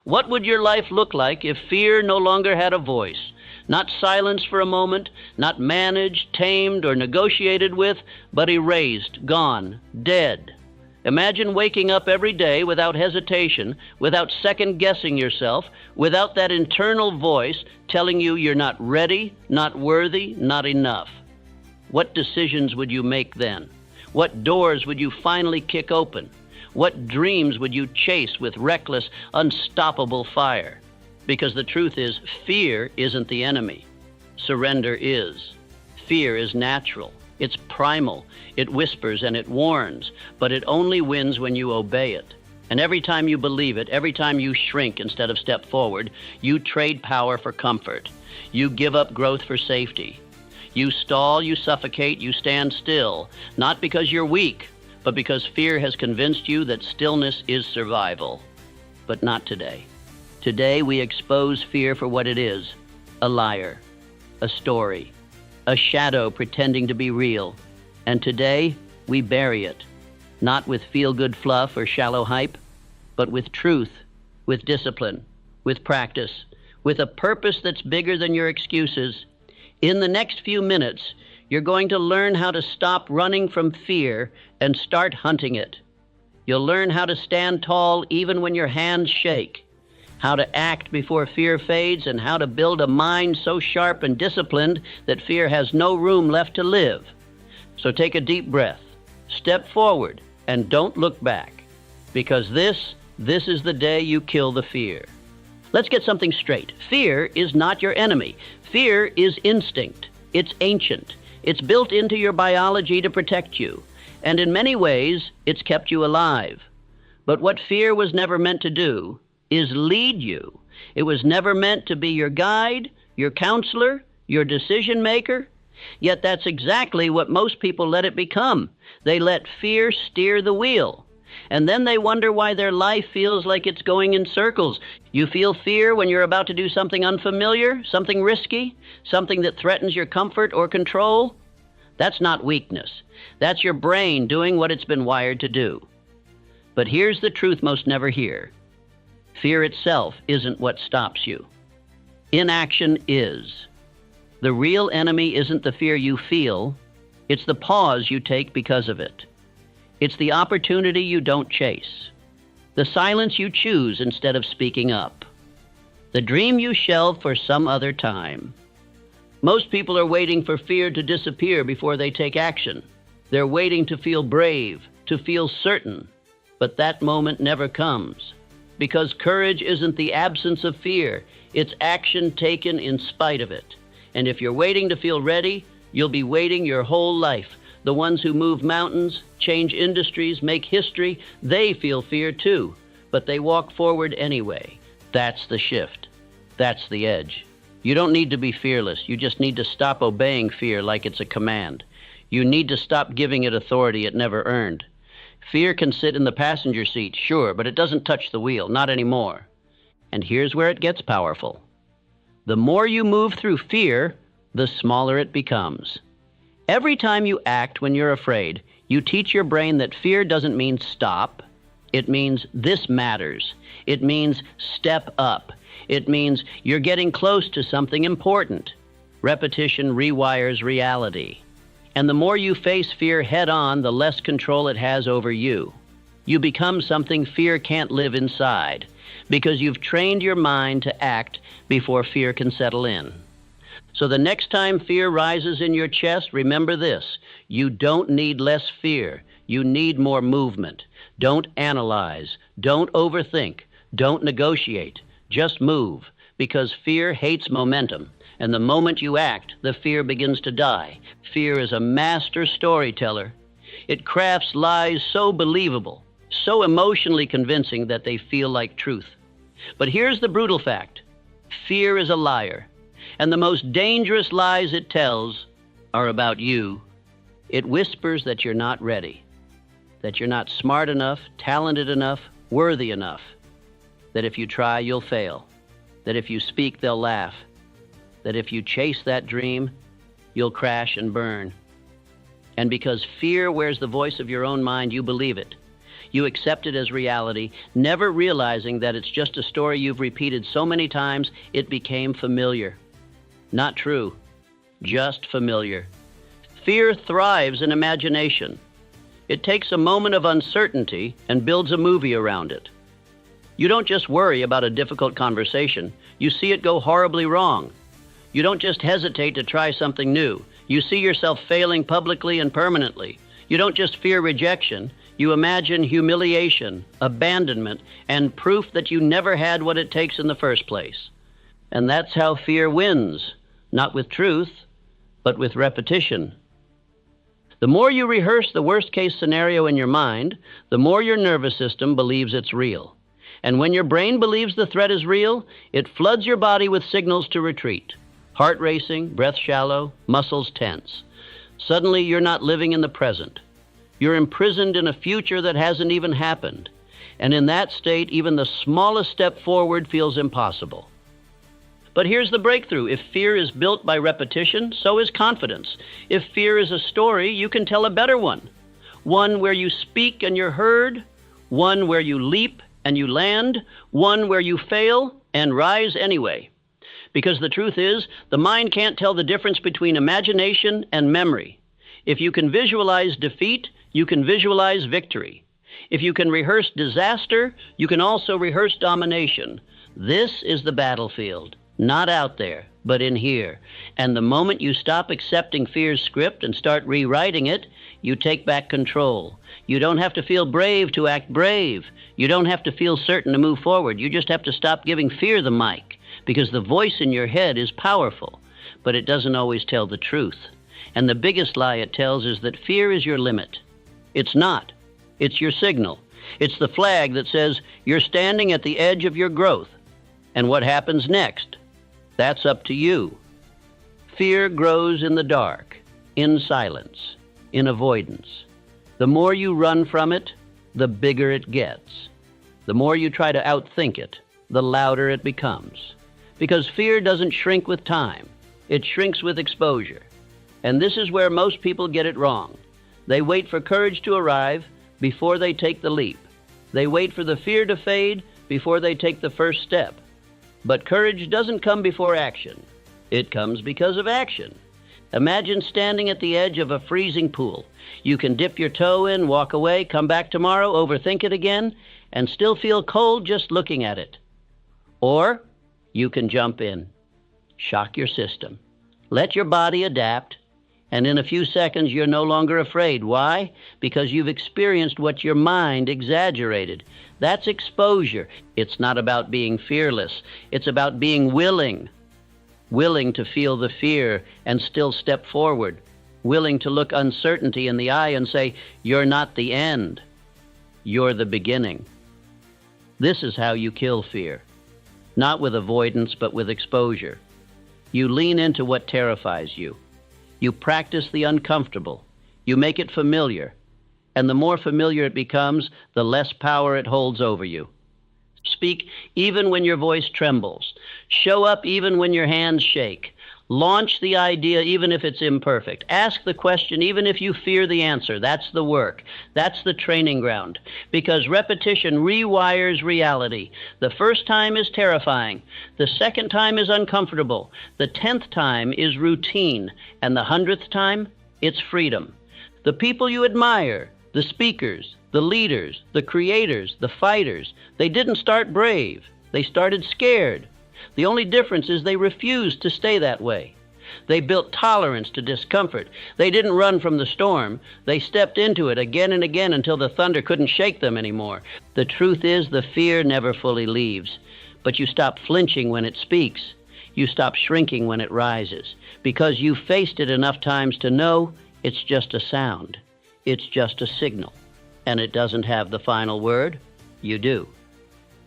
What would your life look like if fear no longer had a voice? Not silenced for a moment, not managed, tamed, or negotiated with, but erased, gone, dead. Imagine waking up every day without hesitation, without second-guessing yourself, without that internal voice telling you you're not ready, not worthy, not enough. What decisions would you make then? What doors would you finally kick open? What dreams would you chase with reckless, unstoppable fire? Because the truth is, fear isn't the enemy. Surrender is. Fear is natural. It's primal. It whispers and it warns, but it only wins when you obey it. And every time you believe it, every time you shrink instead of step forward, you trade power for comfort. You give up growth for safety. You stall, you suffocate, you stand still, not because you're weak, but because fear has convinced you that stillness is survival. But not today. Today we expose fear for what it is, a liar, a story, a shadow pretending to be real. And today we bury it, not with feel-good fluff or shallow hype, but with truth, with discipline, with practice, with a purpose that's bigger than your excuses. In the next few minutes, you're going to learn how to stop running from fear and start hunting it. You'll learn how to stand tall even when your hands shake, how to act before fear fades, and how to build a mind so sharp and disciplined that fear has no room left to live. So take a deep breath, step forward, and don't look back, because this is the day you kill the fear. Let's get something straight. Fear is not your enemy. Fear is instinct. It's ancient. It's built into your biology to protect you. And in many ways, it's kept you alive. But what fear was never meant to do is lead you. It was never meant to be your guide, your counselor, your decision maker. Yet that's exactly what most people let it become. They let fear steer the wheel. And then they wonder why their life feels like it's going in circles. You feel fear when you're about to do something unfamiliar, something risky, something that threatens your comfort or control. That's not weakness. That's your brain doing what it's been wired to do. But here's the truth most never hear. Fear itself isn't what stops you. Inaction is. The real enemy isn't the fear you feel. It's the pause you take because of it. It's the opportunity you don't chase. The silence you choose instead of speaking up. The dream you shelve for some other time. Most people are waiting for fear to disappear before they take action. They're waiting to feel brave, to feel certain. But that moment never comes. Because courage isn't the absence of fear. It's action taken in spite of it. And if you're waiting to feel ready, you'll be waiting your whole life. The ones who move mountains, change industries, make history, they feel fear too. But they walk forward anyway. That's the shift. That's the edge. You don't need to be fearless. You just need to stop obeying fear like it's a command. You need to stop giving it authority it never earned. Fear can sit in the passenger seat, sure, but it doesn't touch the wheel, not anymore. And here's where it gets powerful. The more you move through fear, the smaller it becomes. Every time you act when you're afraid, you teach your brain that fear doesn't mean stop. It means this matters. It means step up. It means you're getting close to something important. Repetition rewires reality. And the more you face fear head-on, the less control it has over you. You become something fear can't live inside, because you've trained your mind to act before fear can settle in. So the next time fear rises in your chest, remember this: you don't need less fear. You need more movement. Don't analyze. Don't overthink. Don't negotiate. Just move, because fear hates momentum. And the moment you act, the fear begins to die. Fear is a master storyteller. It crafts lies so believable, so emotionally convincing that they feel like truth. But here's the brutal fact. Fear is a liar. And the most dangerous lies it tells are about you. It whispers that you're not ready, that you're not smart enough, talented enough, worthy enough, that if you try, you'll fail, that if you speak, they'll laugh, that if you chase that dream, you'll crash and burn. And because fear wears the voice of your own mind, you believe it. You accept it as reality, never realizing that it's just a story you've repeated so many times it became familiar. Not true, just familiar. Fear thrives in imagination. It takes a moment of uncertainty and builds a movie around it. You don't just worry about a difficult conversation. You see it go horribly wrong. You don't just hesitate to try something new. You see yourself failing publicly and permanently. You don't just fear rejection. You imagine humiliation, abandonment, and proof that you never had what it takes in the first place. And that's how fear wins, not with truth, but with repetition. The more you rehearse the worst-case scenario in your mind, the more your nervous system believes it's real. And when your brain believes the threat is real, it floods your body with signals to retreat. Heart racing, breath shallow, muscles tense. Suddenly, you're not living in the present. You're imprisoned in a future that hasn't even happened. And in that state, even the smallest step forward feels impossible. But here's the breakthrough. If fear is built by repetition, so is confidence. If fear is a story, you can tell a better one. One where you speak and you're heard. One where you leap and you land. One where you fail and rise anyway. Because the truth is, the mind can't tell the difference between imagination and memory. If you can visualize defeat, you can visualize victory. If you can rehearse disaster, you can also rehearse domination. This is the battlefield. Not out there, but in here. And the moment you stop accepting fear's script and start rewriting it, you take back control. You don't have to feel brave to act brave. You don't have to feel certain to move forward. You just have to stop giving fear the mic, because the voice in your head is powerful, but it doesn't always tell the truth. And the biggest lie it tells is that fear is your limit. It's not. It's your signal. It's the flag that says you're standing at the edge of your growth. And what happens next? That's up to you. Fear grows in the dark, in silence, in avoidance. The more you run from it, the bigger it gets. The more you try to outthink it, the louder it becomes. Because fear doesn't shrink with time. It shrinks with exposure. And this is where most people get it wrong. They wait for courage to arrive before they take the leap. They wait for the fear to fade before they take the first step. But courage doesn't come before action. It comes because of action. Imagine standing at the edge of a freezing pool. You can dip your toe in, walk away, come back tomorrow, overthink it again, and still feel cold just looking at it. Or you can jump in, shock your system, let your body adapt, and in a few seconds you're no longer afraid. Why? Because you've experienced what your mind exaggerated. That's exposure. It's not about being fearless. It's about being willing to feel the fear and still step forward, willing to look uncertainty in the eye and say, you're not the end, you're the beginning. This is how you kill fear. Not with avoidance, but with exposure. You lean into what terrifies you. You practice the uncomfortable. You make it familiar. And the more familiar it becomes, the less power it holds over you. Speak even when your voice trembles. Show up even when your hands shake. Launch the idea even if it's imperfect. Ask the question even if you fear the answer. That's the work. That's the training ground. Because repetition rewires reality. The first time is terrifying. The second time is uncomfortable. The 10th time is routine. And the 100th time, it's freedom. The people you admire, the speakers, the leaders, the creators, the fighters, they didn't start brave. They started scared. The only difference is they refused to stay that way. They built tolerance to discomfort. They didn't run from the storm. They stepped into it again and again until the thunder couldn't shake them anymore. The truth is the fear never fully leaves. But you stop flinching when it speaks. You stop shrinking when it rises. Because you've faced it enough times to know it's just a sound. It's just a signal. And it doesn't have the final word. You do.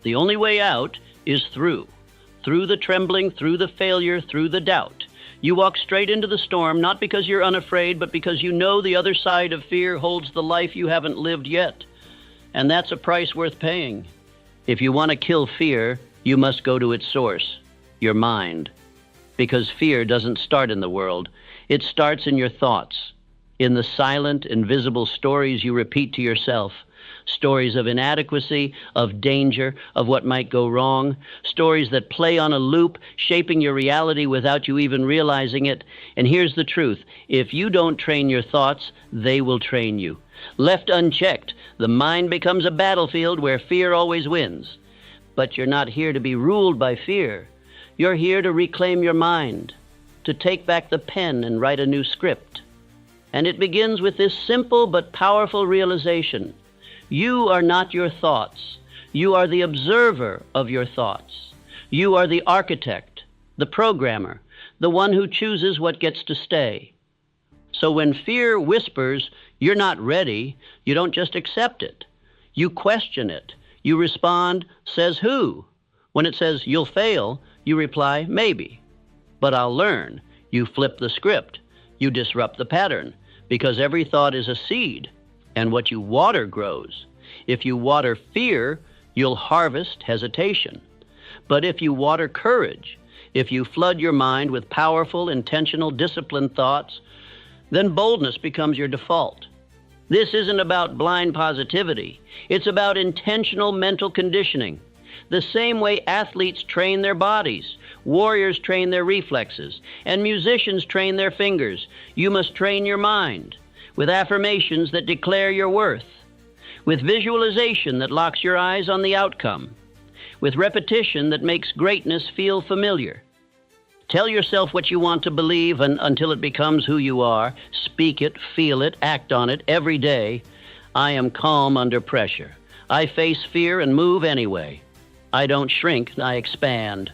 The only way out is through. Through the trembling, through the failure, through the doubt. You walk straight into the storm, not because you're unafraid, but because you know the other side of fear holds the life you haven't lived yet. And that's a price worth paying. If you want to kill fear, you must go to its source, your mind. Because fear doesn't start in the world. It starts in your thoughts, in the silent, invisible stories you repeat to yourself, stories of inadequacy, of danger, of what might go wrong, stories that play on a loop, shaping your reality without you even realizing it. And here's the truth. If you don't train your thoughts, they will train you. Left unchecked, the mind becomes a battlefield where fear always wins. But you're not here to be ruled by fear. You're here to reclaim your mind, to take back the pen and write a new script. And it begins with this simple but powerful realization. You are not your thoughts. You are the observer of your thoughts. You are the architect, the programmer, the one who chooses what gets to stay. So when fear whispers, you're not ready, you don't just accept it. You question it. You respond, says who? When it says you'll fail, you reply, maybe. But I'll learn. You flip the script. You disrupt the pattern. Because every thought is a seed, and what you water grows. If you water fear, you'll harvest hesitation. But if you water courage, if you flood your mind with powerful, intentional, disciplined thoughts, then boldness becomes your default. This isn't about blind positivity. It's about intentional mental conditioning. The same way athletes train their bodies, warriors train their reflexes, and musicians train their fingers, you must train your mind with affirmations that declare your worth, with visualization that locks your eyes on the outcome, with repetition that makes greatness feel familiar. Tell yourself what you want to believe until it becomes who you are. Speak it, feel it, act on it every day. I am calm under pressure. I face fear and move anyway. I don't shrink, I expand.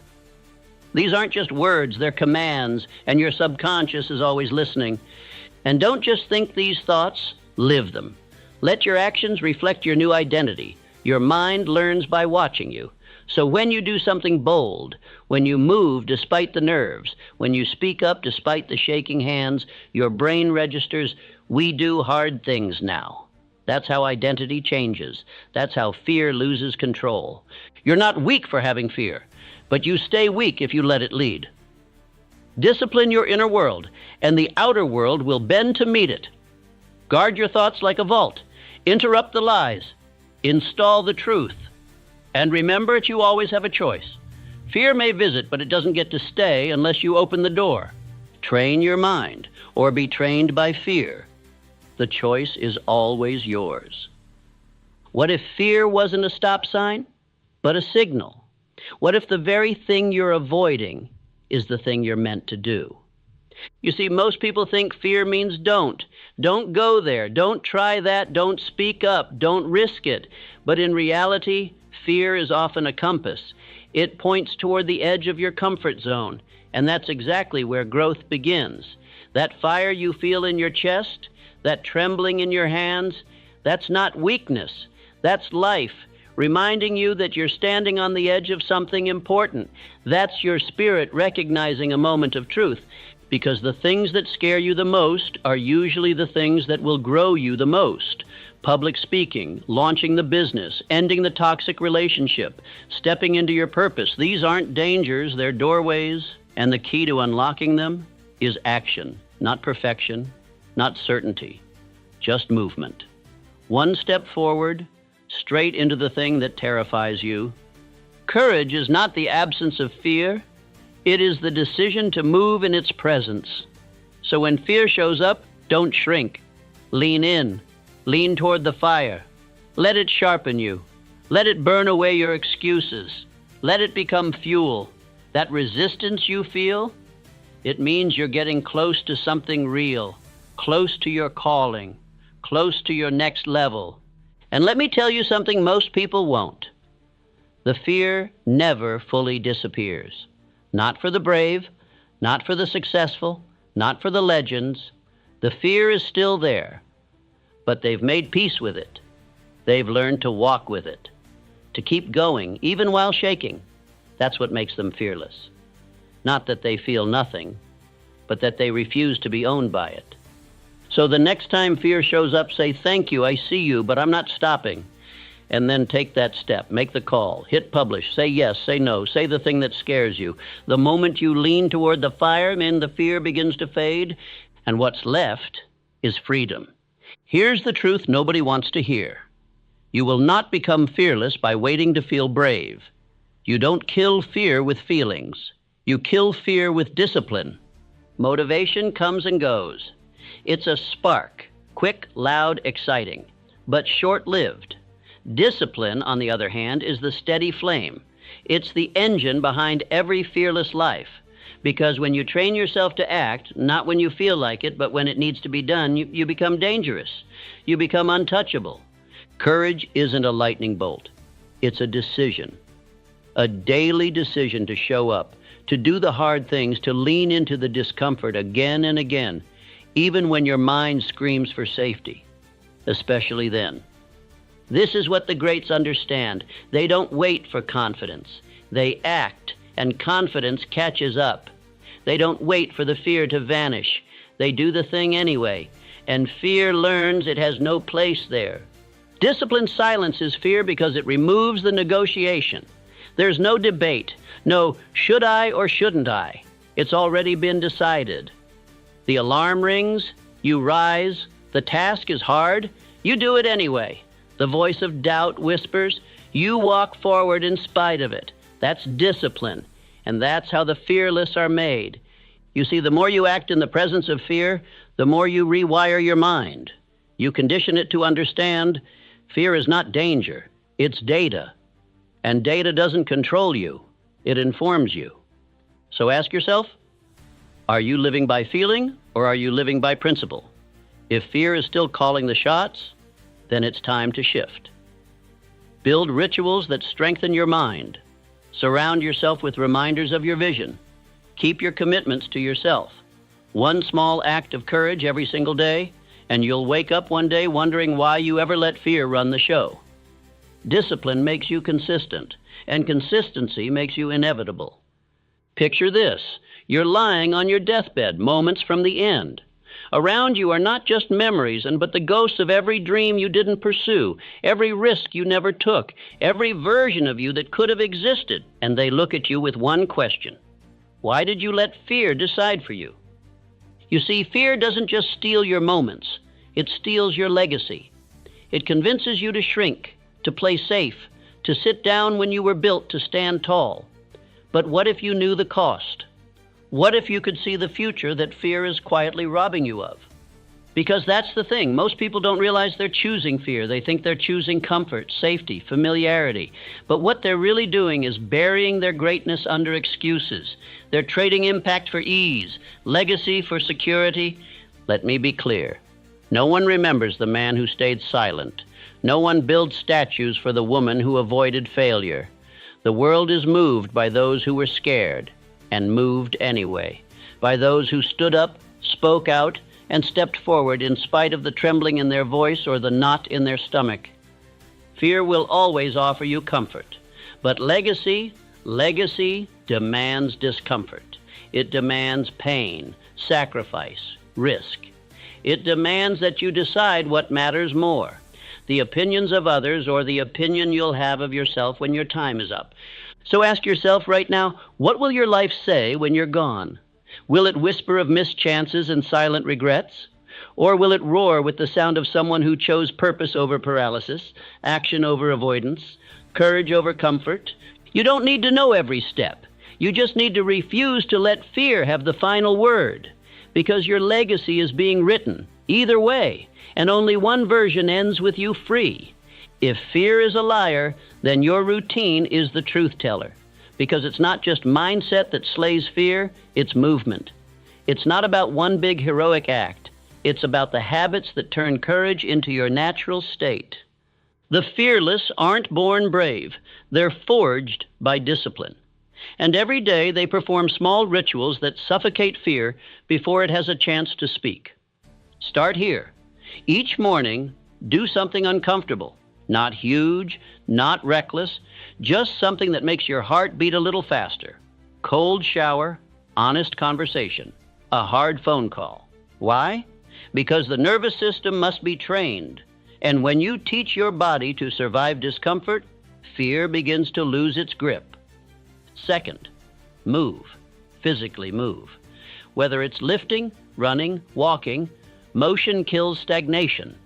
These aren't just words, they're commands, and your subconscious is always listening. And don't just think these thoughts, live them. Let your actions reflect your new identity. Your mind learns by watching you. So when you do something bold, when you move despite the nerves, when you speak up despite the shaking hands, your brain registers, we do hard things now. That's how identity changes. That's how fear loses control. You're not weak for having fear, but you stay weak if you let it lead. Discipline your inner world, and the outer world will bend to meet it. Guard your thoughts like a vault. Interrupt the lies. Install the truth. And remember that you always have a choice. Fear may visit, but it doesn't get to stay unless you open the door. Train your mind, or be trained by fear. The choice is always yours. What if fear wasn't a stop sign, but a signal? What if the very thing you're avoiding is the thing you're meant to do? You see, most people think fear means don't. Don't go there. Don't try that. Don't speak up. Don't risk it. But in reality, fear is often a compass. It points toward the edge of your comfort zone, and that's exactly where growth begins. That fire you feel in your chest, that trembling in your hands, that's not weakness. That's life, reminding you that you're standing on the edge of something important. That's your spirit recognizing a moment of truth, because the things that scare you the most are usually the things that will grow you the most. Public speaking, launching the business, ending the toxic relationship, stepping into your purpose. These aren't dangers, they're doorways, and the key to unlocking them is action, not perfection, not certainty, just movement. One step forward, straight into the thing that terrifies you. Courage is not the absence of fear, it is the decision to move in its presence. So when fear shows up, don't shrink. Lean in. Lean toward the fire. Let it sharpen you. Let it burn away your excuses. Let it become fuel. That resistance you feel, it means you're getting close to something real, close to your calling, close to your next level. And let me tell you something most people won't. The fear never fully disappears. Not for the brave, not for the successful, not for the legends. The fear is still there. But they've made peace with it. They've learned to walk with it, to keep going, even while shaking. That's what makes them fearless. Not that they feel nothing, but that they refuse to be owned by it. So the next time fear shows up, say, thank you, I see you, but I'm not stopping. And then take that step, make the call, hit publish, say yes, say no, say the thing that scares you. The moment you lean toward the fire, then the fear begins to fade, and what's left is freedom. Here's the truth nobody wants to hear. You will not become fearless by waiting to feel brave. You don't kill fear with feelings. You kill fear with discipline. Motivation comes and goes. It's a spark, quick, loud, exciting, but short-lived. Discipline, on the other hand, is the steady flame. It's the engine behind every fearless life. Because when you train yourself to act, not when you feel like it, but when it needs to be done, you become dangerous. You become untouchable. Courage isn't a lightning bolt. It's a decision. A daily decision to show up, to do the hard things, to lean into the discomfort again and again, even when your mind screams for safety, especially then. This is what the greats understand. They don't wait for confidence. They act, and confidence catches up. They don't wait for the fear to vanish. They do the thing anyway, and fear learns it has no place there. Discipline silences fear because it removes the negotiation. There's no debate, no should I or shouldn't I. It's already been decided. The alarm rings, you rise, the task is hard, you do it anyway. The voice of doubt whispers, you walk forward in spite of it. That's discipline, and that's how the fearless are made. You see, the more you act in the presence of fear, the more you rewire your mind. You condition it to understand fear is not danger, it's data. And data doesn't control you, it informs you. So ask yourself, are you living by feeling or are you living by principle? If fear is still calling the shots, then it's time to shift. Build rituals that strengthen your mind. Surround yourself with reminders of your vision. Keep your commitments to yourself. One small act of courage every single day, and you'll wake up one day wondering why you ever let fear run the show. Discipline makes you consistent, and consistency makes you inevitable. Picture this. You're lying on your deathbed moments from the end. Around you are not just memories, but the ghosts of every dream you didn't pursue, every risk you never took, every version of you that could have existed. And they look at you with one question. Why did you let fear decide for you? You see, fear doesn't just steal your moments. It steals your legacy. It convinces you to shrink, to play safe, to sit down when you were built to stand tall. But what if you knew the cost? What if you could see the future that fear is quietly robbing you of? Because that's the thing. Most people don't realize they're choosing fear. They think they're choosing comfort, safety, familiarity. But what they're really doing is burying their greatness under excuses. They're trading impact for ease, legacy for security. Let me be clear. No one remembers the man who stayed silent. No one builds statues for the woman who avoided failure. The world is moved by those who were scared and moved anyway, by those who stood up, spoke out, and stepped forward in spite of the trembling in their voice or the knot in their stomach. Fear will always offer you comfort, but legacy demands discomfort. It demands pain, sacrifice, risk. It demands that you decide what matters more, the opinions of others or the opinion you'll have of yourself when your time is up. So ask yourself right now, what will your life say when you're gone? Will it whisper of missed chances and silent regrets? Or will it roar with the sound of someone who chose purpose over paralysis, action over avoidance, courage over comfort? You don't need to know every step. You just need to refuse to let fear have the final word, because your legacy is being written, either way, and only one version ends with you free. If fear is a liar, then your routine is the truth teller, because it's not just mindset that slays fear, it's movement. It's not about one big heroic act. It's about the habits that turn courage into your natural state. The fearless aren't born brave. They're forged by discipline. And every day they perform small rituals that suffocate fear before it has a chance to speak. Start here. Each morning, do something uncomfortable. Not huge, not reckless, just something that makes your heart beat a little faster. Cold shower, honest conversation, a hard phone call. Why? Because the nervous system must be trained. And when you teach your body to survive discomfort, fear begins to lose its grip. Second, move. Physically move. Whether it's lifting, running, walking, motion kills stagnation.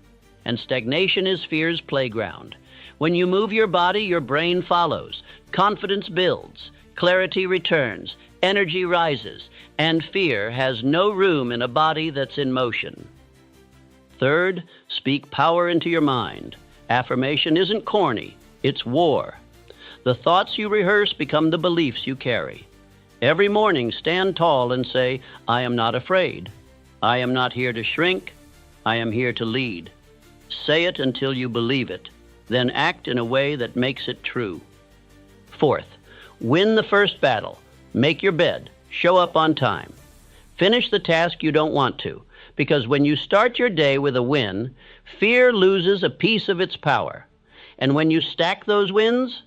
And stagnation is fear's playground. When you move your body, your brain follows. Confidence builds. Clarity returns. Energy rises. And fear has no room in a body that's in motion. Third, speak power into your mind. Affirmation isn't corny. It's war. The thoughts you rehearse become the beliefs you carry. Every morning, stand tall and say, I am not afraid. I am not here to shrink. I am here to lead. Say it until you believe it. Then act in a way that makes it true. Fourth, win the first battle. Make your bed. Show up on time. Finish the task you don't want to, because when you start your day with a win, fear loses a piece of its power. And when you stack those wins,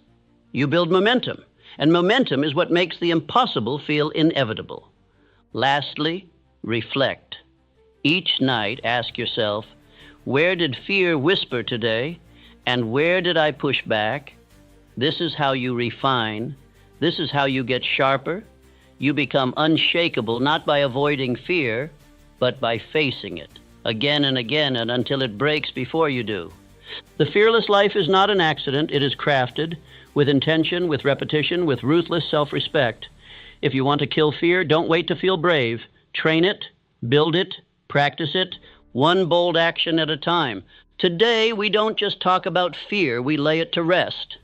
you build momentum. And momentum is what makes the impossible feel inevitable. Lastly, reflect. Each night, ask yourself, where did fear whisper today, and where did I push back? This is how you refine. This is how you get sharper. You become unshakable, not by avoiding fear, but by facing it again and again and until it breaks before you do. The fearless life is not an accident. It is crafted with intention, with repetition, with ruthless self-respect. If you want to kill fear, don't wait to feel brave. Train it, build it, practice it, one bold action at a time. Today, we don't just talk about fear, we lay it to rest.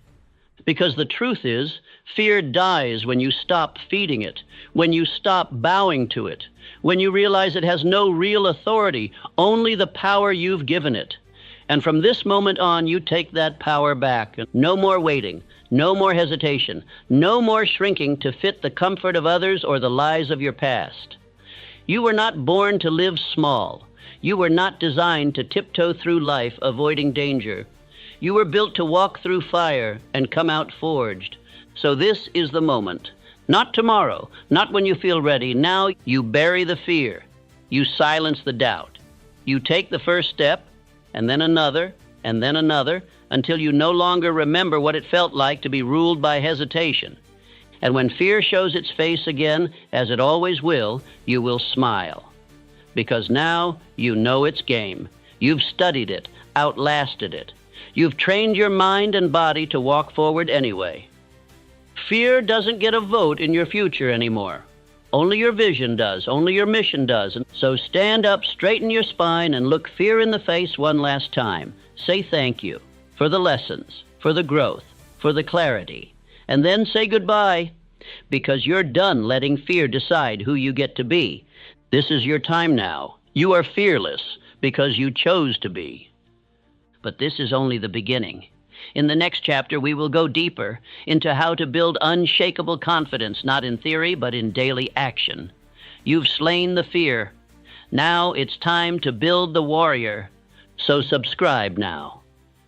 Because the truth is, fear dies when you stop feeding it, when you stop bowing to it, when you realize it has no real authority, only the power you've given it. And from this moment on, you take that power back. No more waiting, no more hesitation, no more shrinking to fit the comfort of others or the lies of your past. You were not born to live small. You were not designed to tiptoe through life avoiding danger. You were built to walk through fire and come out forged. So this is the moment. Not tomorrow, not when you feel ready. Now you bury the fear. You silence the doubt. You take the first step, and then another, until you no longer remember what it felt like to be ruled by hesitation. And when fear shows its face again, as it always will, you will smile. Because now you know its game. You've studied it, outlasted it. You've trained your mind and body to walk forward anyway. Fear doesn't get a vote in your future anymore. Only your vision does, only your mission does. And so stand up, straighten your spine, and look fear in the face one last time. Say thank you for the lessons, for the growth, for the clarity. And then say goodbye, because you're done letting fear decide who you get to be. This is your time now. You are fearless because you chose to be. But this is only the beginning. In the next chapter, we will go deeper into how to build unshakable confidence, not in theory, but in daily action. You've slain the fear. Now it's time to build the warrior. So subscribe now,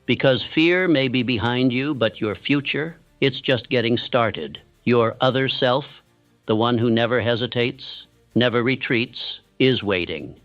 because fear may be behind you, but your future, it's just getting started. Your other self, the one who never hesitates, never retreats, is waiting.